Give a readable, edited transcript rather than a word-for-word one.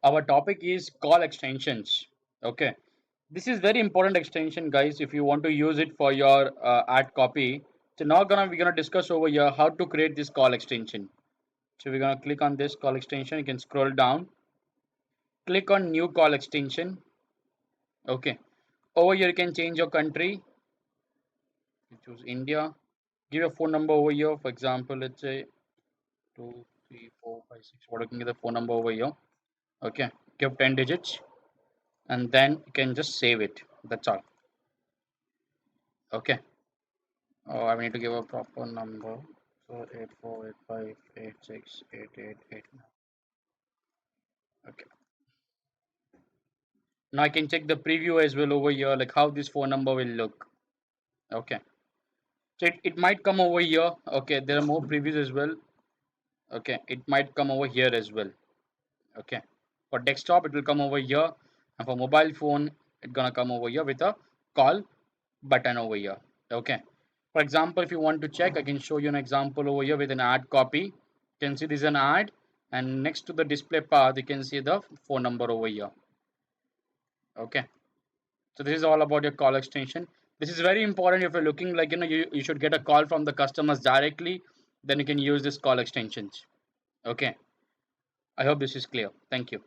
Our topic is call extensions. Okay, this is very important extension, guys. If you want to use it for your ad copy, so now we're gonna discuss over here how to create this call extension. So we're gonna click on this call extension. You can scroll down, click on new call extension. Okay, over here you can change your country. You choose India. Give your phone number over here. For example, let's say 23456. What, you can give the phone number over here. Okay, give 10 digits and then you can just save it. That's all. Okay. Oh, I need to give a proper number. So 8485868889. Okay. Now I can check the preview as well over here, like how this phone number will look. Okay. So it might come over here. Okay, there are more previews as well. Okay, it might come over here as well. Okay, for desktop it will come over here, and for mobile phone it's gonna come over here with a call button over here. Okay, for example, if you want to check, I can show you an example over here with an ad copy. You can see this is an ad, and next to the display path you can see the phone number over here. Okay, so this is all about your call extension. This is very important if you're looking like you should get a call from the customers directly, then you can use this call extensions. Okay, I hope this is clear. Thank you.